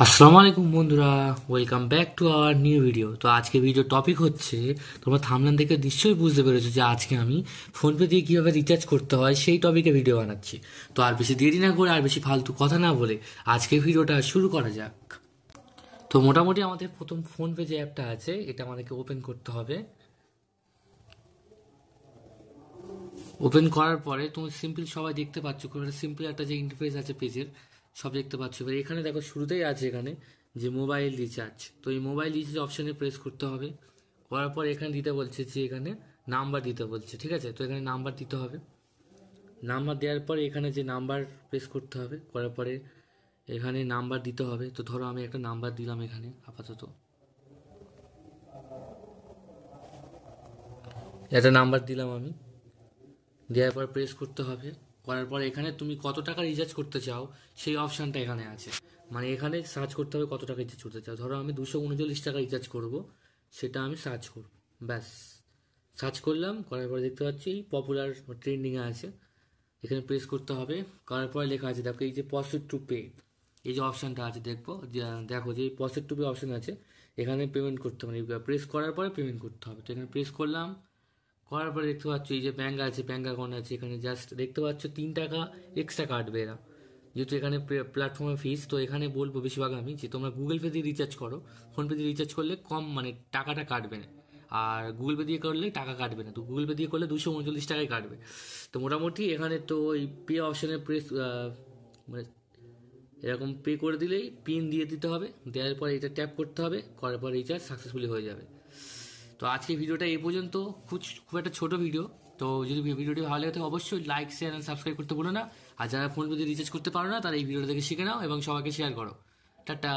আসসালামু আলাইকুম বন্ধুরা, welcome back to our new video. তো আজকে ভিডিও টপিক হচ্ছে, তোমরা থাম্বনেল দেখে নিশ্চয়ই বুঝতে পেরেছো যে আজকে আমি ফোনপে দিয়ে কীভাবে রিচার্জ করতে হয় সেই টপিকে ভিডিও বানাচ্ছি। তো আর বেশি দেরি না করে আর বেশি ফালতু কথা না বলে আজকে ভিডিওটা শুরু করা যাক। তো মোটামুটি আমাদের প্রথম ফোনপে যে অ্যাপটা আছে এটা আমাদেরকে ওপেন করতে হবে। ওপেন করার পরে তুমি সিম্পল সবাই দেখতে পাচ্ছ, খুব একটা সিম্পল একটা যে ইন্টারফেস আছে পেজের, সব দেখতে পাচ্ছ। এবার এখানে দেখো শুরুতেই আছে এখানে যে মোবাইল রিচার্জ। তো এই মোবাইল রিচার্জ অপশানে প্রেস করতে হবে। করার পর এখানে দিতে বলছে যে এখানে নাম্বার দিতে বলছে, ঠিক আছে? তো এখানে নাম্বার দিতে হবে। নাম্বার দেওয়ার পরে এখানে যে নাম্বার প্রেস করতে হবে, করার পরে এখানে নাম্বার দিতে হবে। তো ধরো আমি একটা নাম্বার দিলাম এখানে আপাতত, একটা নাম্বার দিলাম আমি। দেওয়ার পর প্রেস করতে হবে। করার পর এখানে তুমি কত টাকা রিচার্জ করতে চাও সেই অপশানটা এখানে আছে। মানে এখানে সার্চ করতে হবে কত টাকা রিচার্জ করতে চাও। ধরো আমি 239 টাকা রিচার্জ করব, সেটা আমি সার্চ করব। ব্যাস, সার্চ করলাম। করার পর দেখতে পাচ্ছি পপুলার ট্রেন্ডিংয়ে আছে, এখানে প্রেস করতে হবে। করার পরে লেখা আছে, দেখো এই যে প্রসিড টু পে, এই যে অপশানটা আছে দেখবো দেখো যে প্রসিড টু পে অপশান আছে, এখানে পেমেন্ট করতে হবে। প্রেস করার পরে পেমেন্ট করতে হবে। তো এখানে প্রেস করলাম। করার পরে দেখতে পাচ্ছ এই যে ব্যাঙ্ক আছে, ব্যাঙ্ক অ্যাকাউন্ট আছে, এখানে জাস্ট দেখতে পাচ্ছ 3 টাকা এক্সট্রা কাটবে এরা, যেহেতু এখানে প্ল্যাটফর্মের ফিস। তো এখানে বলবো বেশিরভাগ আমি যে তোমরা গুগল পে দিয়ে রিচার্জ করো। ফোনপে দিয়ে রিচার্জ করলে কম, মানে টাকাটা কাটবে না। আর গুগল পে দিয়ে করলে টাকা কাটবে না। তো গুগল পে দিয়ে করলে 239 টাকাই কাটবে। তো মোটামুটি এখানে তো এই পে অপশানে প্রেস মানে এরকম পে করে দিলেই পিন দিয়ে দিতে হবে। দেওয়ার পর এটা ট্যাপ করতে হবে, করার পর রিচার্জ সাকসেসফুলি হয়ে যাবে। তো আজকে ভিডিওটা এই পর্যন্ত, খুব একটা ছোট ভিডিও। তো যদি ভিডিওটি ভালো লাগে থাকে অবশ্যই লাইক, শেয়ার অ্যান্ড সাবস্ক্রাইব করতে ভুলো না। আর যারা ফোন যদি রিচার্জ করতে পারো না তারা এই ভিডিওটা দেখে শিখে নাও এবং সবাইকে শেয়ার করো। টাটা।